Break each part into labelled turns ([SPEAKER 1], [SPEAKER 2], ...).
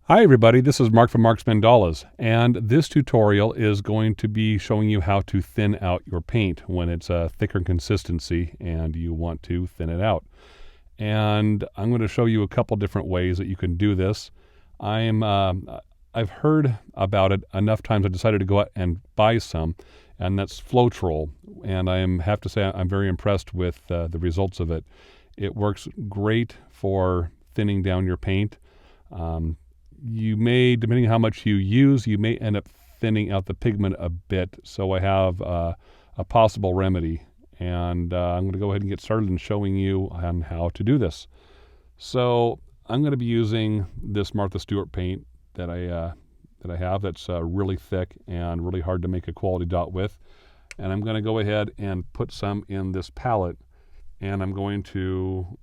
[SPEAKER 1] Hi everybody, this is Mark from Mark's Mandalas, and this tutorial is going to be showing you how to thin out your paint when it's a thicker consistency and you want to thin it out. And I'm going to show you a couple different ways that you can do this. I've heard about it enough times I decided to go out and buy some, and that's Floetrol. And have to say I'm very impressed with the results of it. It works great for thinning down your paint. You may, depending on how much you use, you may end up thinning out the pigment a bit. So I have a possible remedy, and I'm going to go ahead and get started in showing you on how to do this. So I'm going to be using this Martha Stewart paint that I have that's really thick and really hard to make a quality dot with. And I'm going to go ahead and put some in this palette, and I'm going to,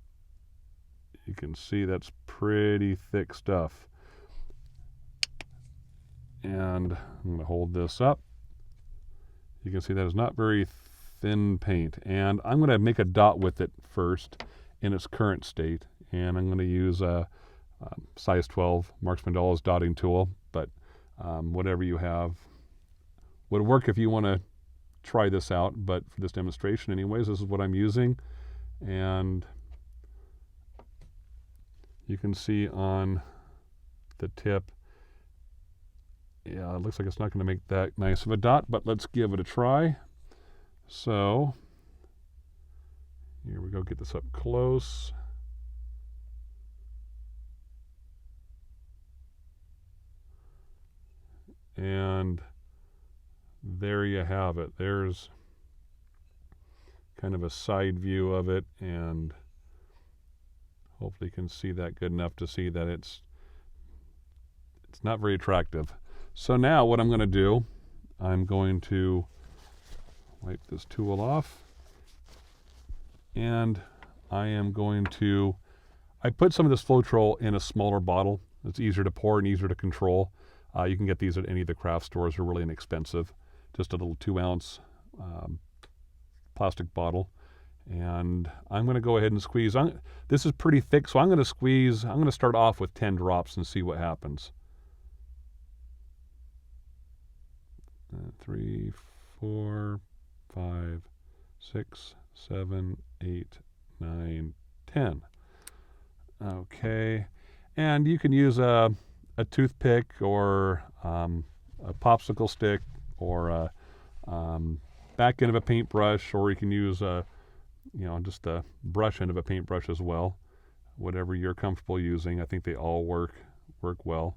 [SPEAKER 1] you can see that's pretty thick stuff. And I'm going to hold this up. You can see that is not very thin paint. And I'm going to make a dot with it first in its current state. And I'm going to use a size 12 Mark's Mandalas dotting tool. But whatever you have would work if you want to try this out. But for this demonstration anyways, this is what I'm using. And you can see on the tip, yeah, it looks like it's not going to make that nice of a dot, but let's give it a try. So, here we go, get this up close. And there you have it. There's kind of a side view of it, and hopefully you can see that good enough to see that it's not very attractive. So now what I'm going to do, I'm going to wipe this tool off, and I put some of this Floetrol in a smaller bottle. It's easier to pour and easier to control. You can get these at any of the craft stores. They're really inexpensive. Just a little 2-ounce plastic bottle. And I'm going to go ahead and squeeze. This is pretty thick, so I'm going to start off with 10 drops and see what happens. 3, 4, 5, 6, 7, 8, 9, 10. Okay, and you can use a toothpick or a popsicle stick or a back end of a paintbrush, or you can use just the brush end of a paintbrush as well. Whatever you're comfortable using, I think they all work well.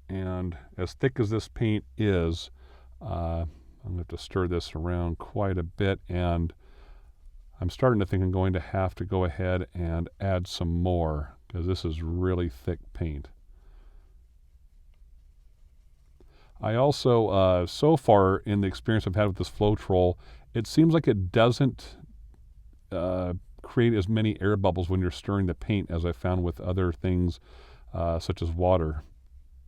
[SPEAKER 1] And as thick as this paint is, I'm going to have to stir this around quite a bit, and I'm starting to think I'm going to have to go ahead and add some more because this is really thick paint. I also, so far in the experience I've had with this Floetrol, it seems like it doesn't create as many air bubbles when you're stirring the paint as I found with other things such as water.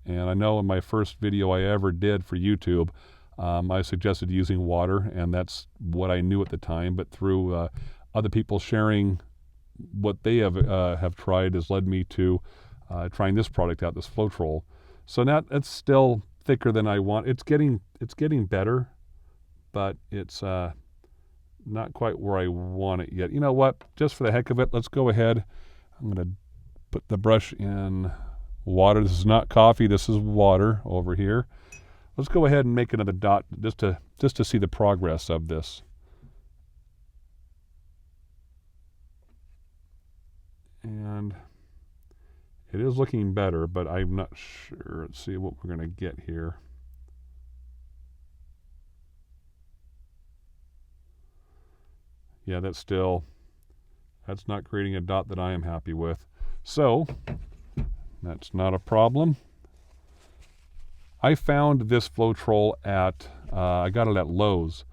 [SPEAKER 1] And I know in my first video I ever did for YouTube, I suggested using water, and that's what I knew at the time. But through other people sharing what they have tried has led me to trying this product out, this Floetrol. So now it's still thicker than I want. It's getting better, but it's not quite where I want it yet. You know what? Just for the heck of it, let's go ahead. I'm going to put the brush in water. This is not coffee, this is water over here. Let's go ahead and make another dot just to see the progress of this. And it is looking better, but I'm not sure. Let's see what we're going to get here. Yeah, that's not creating a dot that I am happy with. So that's not a problem. I found this Floetrol I got it at Lowe's,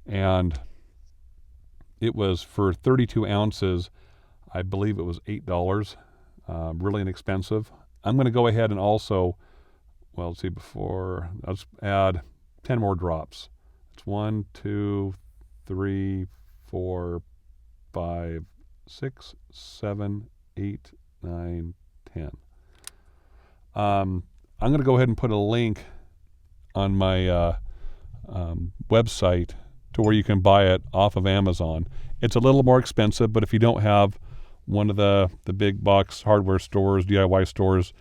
[SPEAKER 1] and it was for 32 ounces. I believe it was $8, really inexpensive. I'm going to go ahead and also, let's add 10 more drops. It's 1, 2, 3, 4, 5, 6, 7, 8, 9, 10. I'm going to go ahead and put a link on my website to where you can buy it off of Amazon. It's a little more expensive, but if you don't have one of the big box hardware stores, DIY stores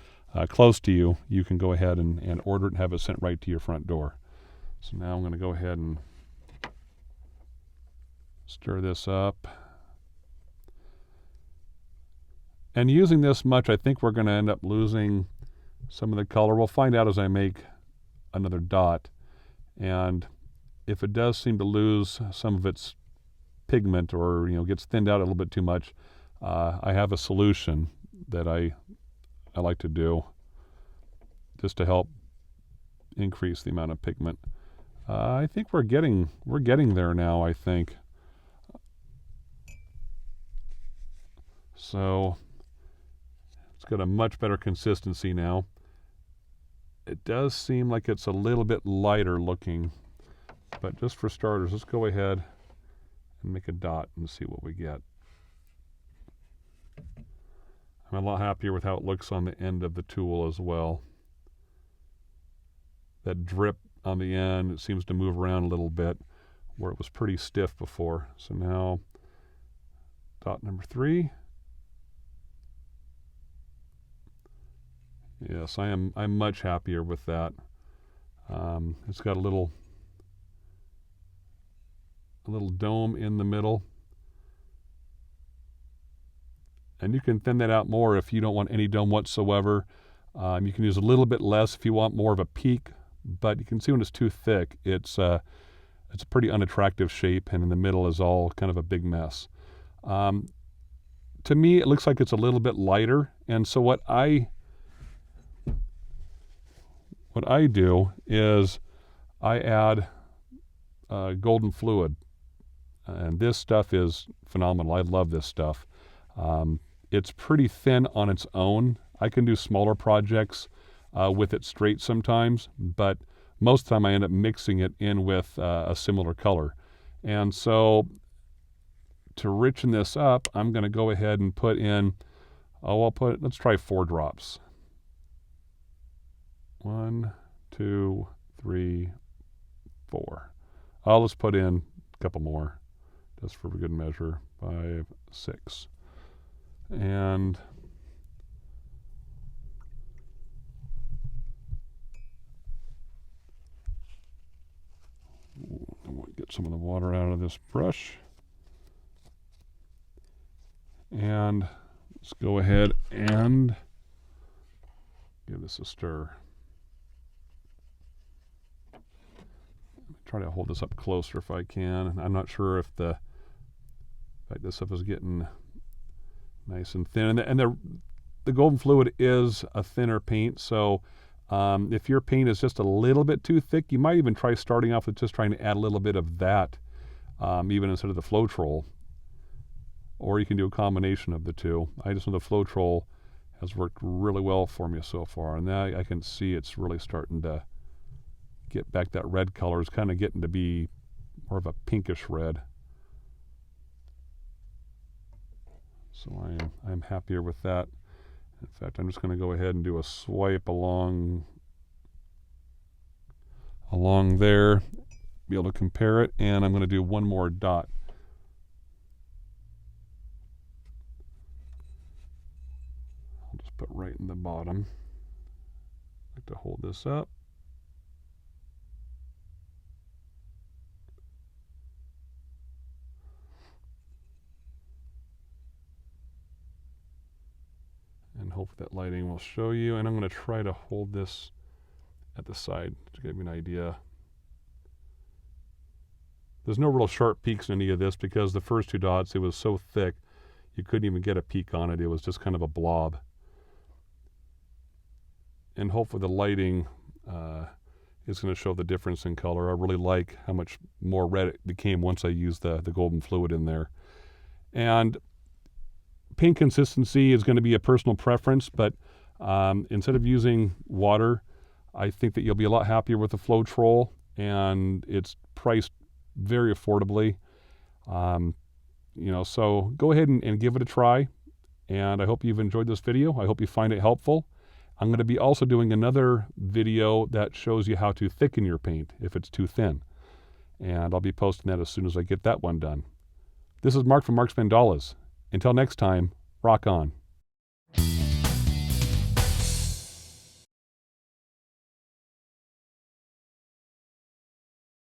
[SPEAKER 1] close to you, you can go ahead and order it and have it sent right to your front door. So now I'm going to go ahead and stir this up. And using this much, I think we're going to end up losing some of the color. We'll find out as I make another dot. And if it does seem to lose some of its pigment, or gets thinned out a little bit too much, I have a solution that I like to do just to help increase the amount of pigment. I think we're getting there now, I think. So it's got a much better consistency now. It does seem like it's a little bit lighter looking, but just for starters, let's go ahead and make a dot and see what we get. I'm a lot happier with how it looks on the end of the tool as well. That drip on the end, it seems to move around a little bit where it was pretty stiff before. So now dot number 3. Yes, I'm much happier with that. It's got a little dome in the middle. And you can thin that out more if you don't want any dome whatsoever. You can use a little bit less if you want more of a peak, but you can see when it's too thick, it's a pretty unattractive shape, and in the middle is all kind of a big mess. To me, it looks like it's a little bit lighter, and so what I do is I add golden fluid, and this stuff is phenomenal. I love this stuff. It's pretty thin on its own. I can do smaller projects with it straight sometimes, but most of the time I end up mixing it in with a similar color. And so to richen this up, I'm going to go ahead and put in, let's try 4 drops. 1, 2, 3, 4. Let's put in a couple more, just for good measure. 5, 6. And I want to get some of the water out of this brush. And let's go ahead and give this a stir. Try to hold this up closer if I can. I'm not sure if this stuff is getting nice and thin. And the golden fluid is a thinner paint, so if your paint is just a little bit too thick, you might even try starting off with just trying to add a little bit of that, even instead of the Floetrol. Or you can do a combination of the two. I just know the Floetrol has worked really well for me so far, and now I can see it's really starting to get back that red color. It's kind of getting to be more of a pinkish red. So I'm happier with that. In fact, I'm just going to go ahead and do a swipe along there, be able to compare it, and I'm going to do one more dot. I'll just put right in the bottom. I like to hold this up. And hope that lighting will show you. And I'm going to try to hold this at the side to give you an idea. There's no real sharp peaks in any of this because the first 2 dots, it was so thick you couldn't even get a peak on it. It was just kind of a blob. And hopefully the lighting is going to show the difference in color. I really like how much more red it became once I used the golden fluid in there. And paint consistency is going to be a personal preference, but instead of using water, I think that you'll be a lot happier with the Floetrol, and it's priced very affordably. So go ahead and give it a try, and I hope you've enjoyed this video. I hope you find it helpful, I'm going to be also doing another video that shows you how to thicken your paint if it's too thin. And I'll be posting that as soon as I get that one done. This is Mark from Mark's Mandalas. Until next time, rock on.